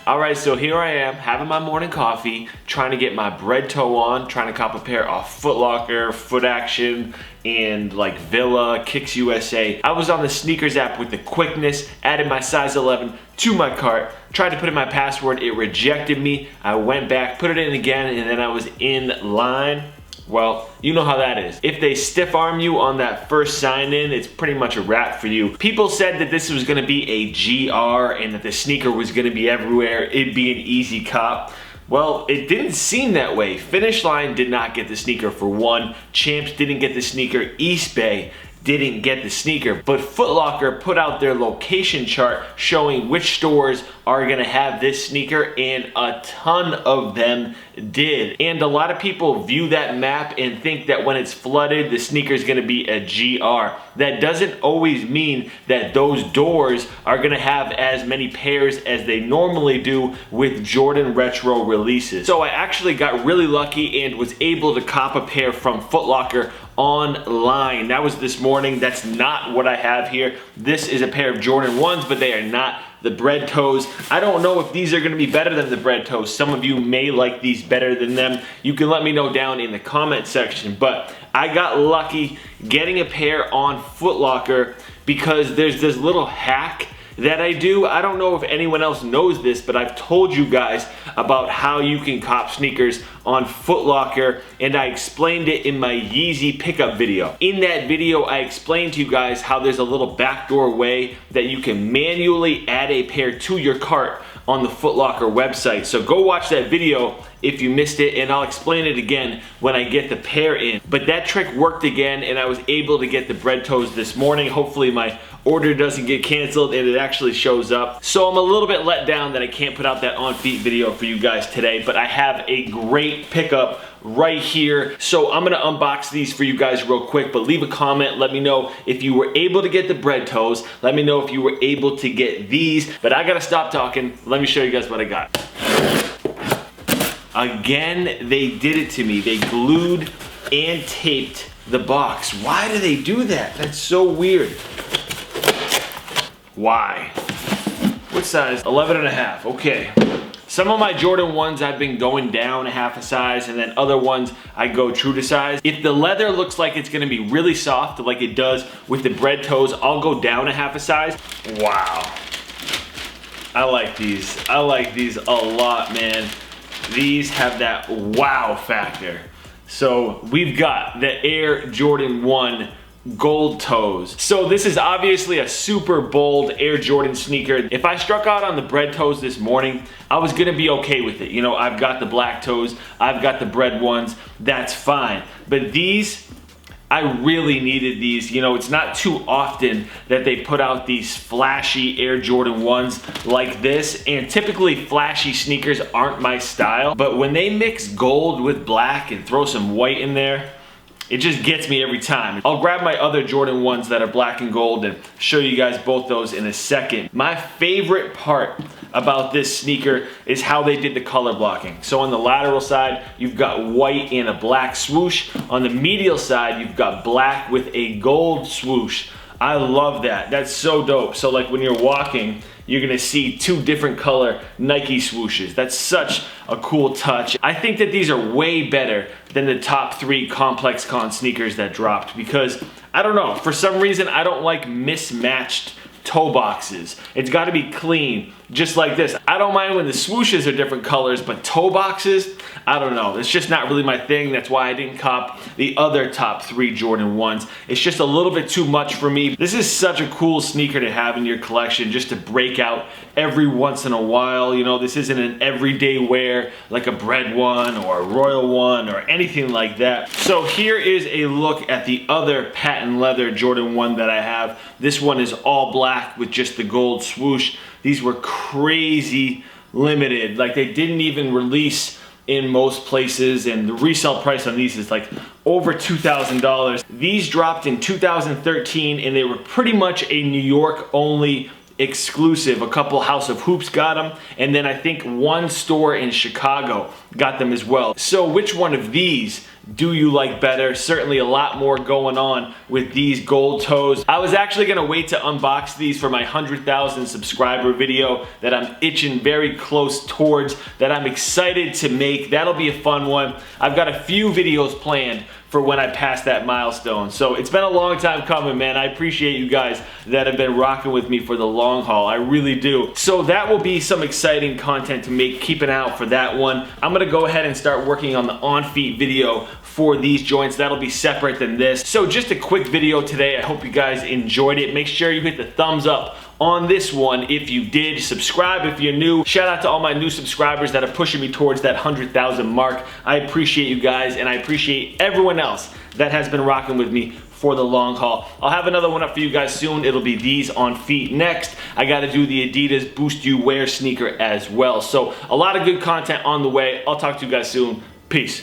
Alright, so here I am having my morning coffee, trying to get my Bred Toe on, trying to cop a pair of Foot Locker, Foot Action, and like Villa, Kicks USA. I was on the sneakers app with the quickness, added my size 11 to my cart, tried to put in my password, it rejected me. I went back, put it in again, and then I was in line. Well, you know how that is. If they stiff arm you on that first sign in, it's pretty much a wrap for you. People said that this was gonna be a GR and that the sneaker was gonna be everywhere, it'd be an easy cop. Well, it didn't seem that way. Finish Line did not get the sneaker for one. Champs didn't get the sneaker. East Bay didn't get the sneaker, but Foot Locker put out their location chart showing which stores are gonna have this sneaker, and a ton of them did. And a lot of people view that map and think that when it's flooded, the sneaker is gonna be a GR. That doesn't always mean that those doors are gonna have as many pairs as they normally do with Jordan Retro releases. So I actually got really lucky and was able to cop a pair from Foot Locker online. That was this morning. That's not what I have here. This is a pair of Jordan 1s, but they are not the Bred Toes. I don't know if these are gonna be better than the Bred Toes. Some of you may like these better than them. You can let me know down in the comment section, but I got lucky getting a pair on Foot Locker because there's this little hack that I do. I don't know if anyone else knows this, but I've told you guys about how you can cop sneakers on Foot Locker, and I explained it in my Yeezy pickup video. In that video, I explained to you guys how there's a little backdoor way that you can manually add a pair to your cart on the Foot Locker website. So go watch that video if you missed it, and I'll explain it again when I get the pair in. But that trick worked again, and I was able to get the Bred Toes this morning. Hopefully my order doesn't get canceled and it actually shows up. So I'm a little bit let down that I can't put out that on feet video for you guys today, but I have a great pickup right here. So I'm gonna unbox these for you guys real quick, but leave a comment. Let me know if you were able to get the Bred Toes. Let me know if you were able to get these, but I gotta stop talking. Let me show you guys what I got. Again, they did it to me. They glued and taped the box. Why do they do that? That's so weird. Why? What size? 11.5, okay. Some of my Jordan 1s I've been going down a half a size, and then other ones I go true to size. If the leather looks like it's gonna be really soft like it does with the Bred Toes, I'll go down a half a size. Wow. I like these. I like these a lot, man. These have that wow factor. So we've got the Air Jordan 1 gold toes. So this is obviously a super bold Air Jordan sneaker. If I struck out on the Bred Toes this morning, I was gonna be okay with it. You know, I've got the black toes, I've got the Bred ones, that's fine. But these, I really needed these. You know, it's not too often that they put out these flashy Air Jordan 1s like this, and typically flashy sneakers aren't my style, but when they mix gold with black and throw some white in there, it just gets me every time. I'll grab my other Jordan 1s that are black and gold and show you guys both those in a second. My favorite part about this sneaker is how they did the color blocking. So on the lateral side, you've got white and a black swoosh. On the medial side, you've got black with a gold swoosh. I love that. That's so dope. So like when you're walking, you're gonna see two different color Nike swooshes. That's such a cool touch. I think that these are way better than the top 3 Complex Con sneakers that dropped, because I don't know, for some reason I don't like mismatched toe boxes. It's gotta be clean, just like this. I don't mind when the swooshes are different colors, but toe boxes, I don't know. It's just not really my thing. That's why I didn't cop the other top 3 Jordan 1s. It's just a little bit too much for me. This is such a cool sneaker to have in your collection, just to break out every once in a while. You know, this isn't an everyday wear like a Bred 1 or a Royal 1 or anything like that. So here is a look at the other patent leather Jordan 1 that I have. This one is all black with just the gold swoosh. These were crazy limited. Like, they didn't even release in most places, and the resale price on these is like over $2,000. These dropped in 2013, and they were pretty much a New York only exclusive. A couple House of Hoops got them, and then I think one store in Chicago got them as well. So which one of these do you like better? Certainly a lot more going on with these gold toes. I was actually gonna wait to unbox these for my 100,000 subscriber video that I'm itching very close towards, that I'm excited to make. That'll be a fun one. I've got a few videos planned for when I pass that milestone. So it's been a long time coming, man. I appreciate you guys that have been rocking with me for the long haul. I really do. So that will be some exciting content to make. Keep an eye out for that one. I'm gonna go ahead and start working on the on-feet video for these joints. That'll be separate than this. So just a quick video today. I hope you guys enjoyed it. Make sure you hit the thumbs up on this one if you did. Subscribe if you're new. Shout out to all my new subscribers that are pushing me towards that 100,000 mark. I appreciate you guys, and I appreciate everyone else that has been rocking with me for the long haul. I'll have another one up for you guys soon. It'll be these on feet next. I gotta do the Adidas Boost You Wear sneaker as well. So a lot of good content on the way. I'll talk to you guys soon. Peace.